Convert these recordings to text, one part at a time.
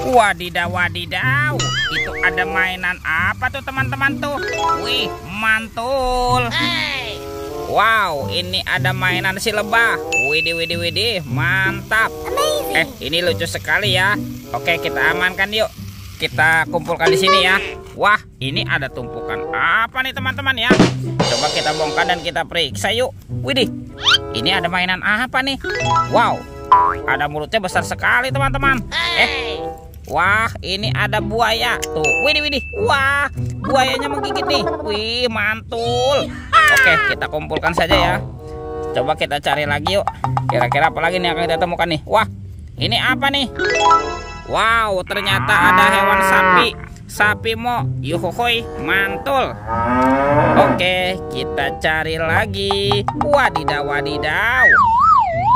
Wadidaw, wadidaw. Itu ada mainan apa tuh teman-teman tuh? Wih, mantul. Wow, ini ada mainan si lebah. Widih, widih, widih, mantap. Ini lucu sekali ya. Oke, kita amankan yuk. Kita kumpulkan di sini ya. Wah, ini ada tumpukan apa nih teman-teman ya? Coba kita bongkar dan kita periksa yuk. Widih, ini ada mainan apa nih? Wow, ada mulutnya besar sekali teman-teman. Wah, ini ada buaya. Tuh, widih, widih. Wah, buayanya menggigit nih. Wih, mantul. Oke, kita kumpulkan saja ya. Coba kita cari lagi yuk. Kira-kira apa lagi nih yang akan kita temukan nih? Wah, ini apa nih? Wow, ternyata ada hewan sapi. Sapi mo. Yuhuhuy, mantul. Oke, kita cari lagi. Wadidaw, wadidaw.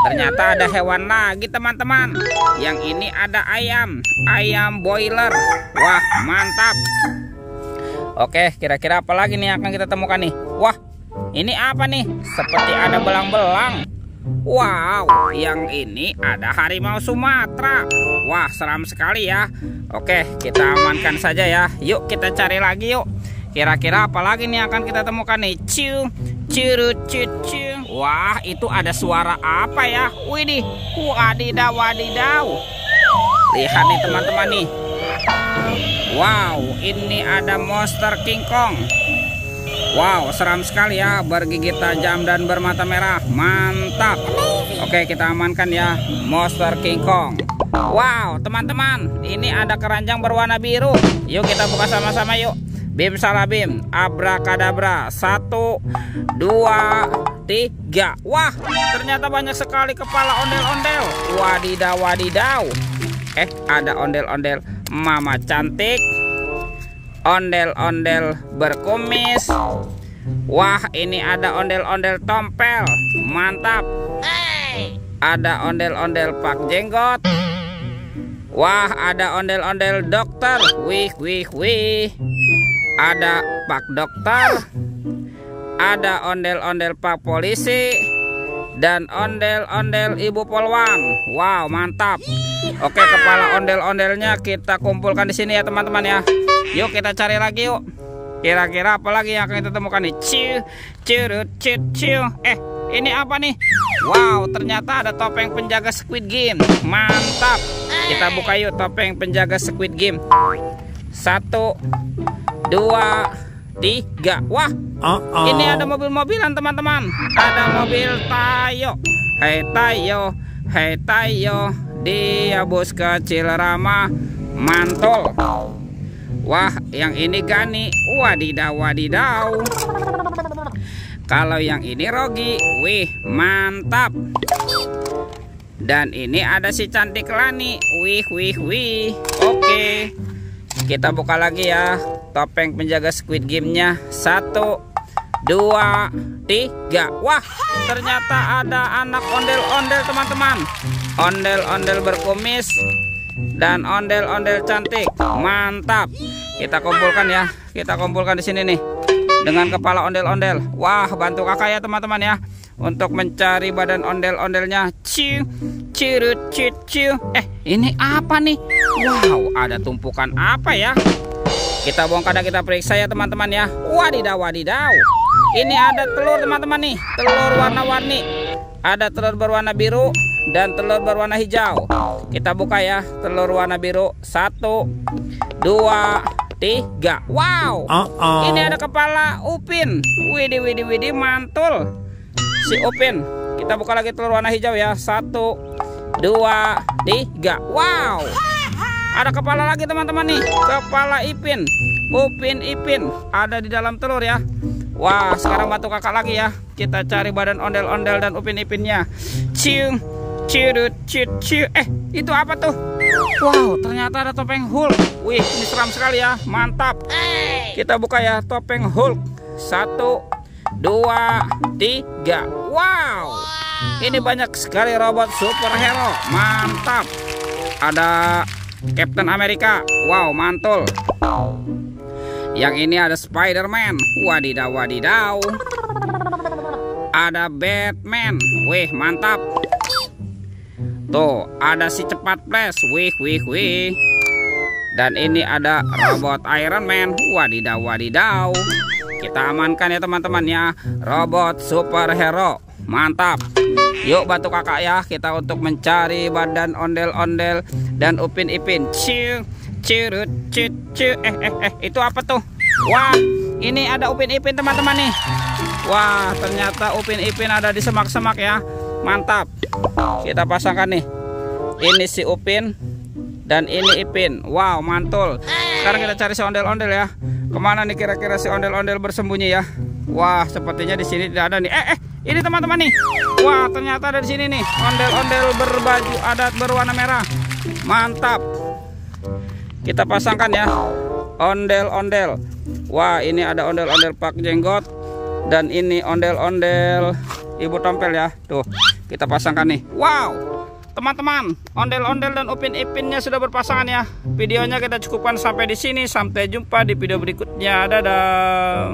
Ternyata ada hewan lagi teman-teman. Yang ini ada ayam. Ayam boiler. Wah, mantap. Oke, kira-kira apa lagi nih yang akan kita temukan nih? Wah, ini apa nih? Seperti ada belang-belang. Wow, yang ini ada harimau Sumatera. Wah, seram sekali ya. Oke, kita amankan saja ya. Yuk kita cari lagi yuk. Kira-kira apa lagi nih yang akan kita temukan nih? Ciu, curut, cucu. Wah, itu ada suara apa ya? Widih, wadidaw, wadidaw. Lihat nih teman-teman nih. Wow, ini ada monster King Kong. Wow, seram sekali ya, bergigit tajam dan bermata merah. Mantap. Oke, kita amankan ya, monster King Kong. Wow, teman-teman, ini ada keranjang berwarna biru. Yuk kita buka sama-sama yuk. Bim salah bim, abrakadabra. 1, 2, 3. Wah, ternyata banyak sekali kepala ondel-ondel. Wadidaw, wadidaw. Ada ondel-ondel mama cantik, ondel-ondel berkumis. Wah, ini ada ondel-ondel tompel. Mantap. Ada ondel-ondel pak jenggot. Wah, ada ondel-ondel dokter. Wih, wih, wih. Ada pak dokter. Ada ondel-ondel pak polisi. Dan ondel-ondel ibu polwan. Wow, mantap. Oke, kepala ondel-ondelnya kita kumpulkan di sini ya teman-teman ya. Yuk kita cari lagi yuk. Kira-kira apa lagi yang akan kita temukan nih? Ciu, curut, ciu. Ini apa nih? Wow, ternyata ada topeng penjaga Squid Game. Mantap. Kita buka yuk topeng penjaga Squid Game. 1, 2, 3. Wah, ini ada mobil-mobilan teman-teman. Ada mobil Tayo. Hei Tayo, hei Tayo. Dia bus kecil ramah. Mantul. Wah, yang ini Gani. Wadidaw, wadidaw. Kalau yang ini Rogi. Wih, mantap. Dan ini ada si cantik Lani. Wih, wih, wih. Oke, kita buka lagi ya topeng penjaga Squid Game-nya. 1, 2, 3. Wah, ternyata ada anak ondel-ondel teman-teman. Ondel-ondel berkumis dan ondel-ondel cantik. Mantap. Kita kumpulkan ya. Kita kumpulkan di sini nih dengan kepala ondel-ondel. Wah, bantu kakak ya teman-teman ya untuk mencari badan ondel-ondelnya. Ciu, curut, ciu. Ini apa nih? Wow, ada tumpukan apa ya? Kita bongkar dan kita periksa ya teman-teman ya. Wadidaw, wadidaw. Ini ada telur teman-teman nih. Telur warna-warni. Ada telur berwarna biru dan telur berwarna hijau. Kita buka ya telur warna biru. 1, 2, 3. Wow, ini ada kepala Upin. Widih, widih, widih, mantul si Upin. Kita buka lagi telur warna hijau ya. 1, 2, 3. Wow, ada kepala lagi teman-teman nih. Kepala Ipin. Upin Ipin ada di dalam telur ya. Wah, sekarang bantu kakak lagi ya. Kita cari badan ondel-ondel dan Upin Ipinnya. Cium, curut, ciu. Itu apa tuh? Wow, ternyata ada topeng Hulk. Wih, ini seram sekali ya. Mantap. Kita buka ya topeng Hulk. 1, 2, 3. Wow, ini banyak sekali robot superhero. Mantap. Ada Captain America. Wow, mantul. Yang ini ada Spider-Man. Wadidaw, wadidaw. Ada Batman. Wih, mantap. Tuh, ada si cepat flash. Wih, wih, wih. Dan ini ada robot Iron Man. Wadidaw, wadidaw. Kita amankan ya teman-teman ya. Robot superhero. Mantap. Yuk bantu kakak ya. Kita untuk mencari badan ondel-ondel dan Upin Ipin. Itu apa tuh? Wah, ini ada Upin Ipin teman-teman nih. Wah, ternyata Upin Ipin ada di semak-semak ya. Mantap. Kita pasangkan nih. Ini si Upin dan ini Ipin. Wow, mantul. Sekarang kita cari si ondel-ondel ya. Kemana nih kira-kira si ondel-ondel bersembunyi ya? Wah, sepertinya di sini tidak ada nih. Ini teman-teman nih. Wah, ternyata ada di sini nih. Ondel-ondel berbaju adat berwarna merah. Mantap. Kita pasangkan ya. Ondel-ondel. Wah, ini ada ondel-ondel Pak Jenggot dan ini ondel-ondel Ibu Tompel ya. Tuh, kita pasangkan nih. Wow. Teman-teman, ondel-ondel dan Upin Ipinnya sudah berpasangan ya. Videonya kita cukupkan sampai di sini. Sampai jumpa di video berikutnya. Dadah.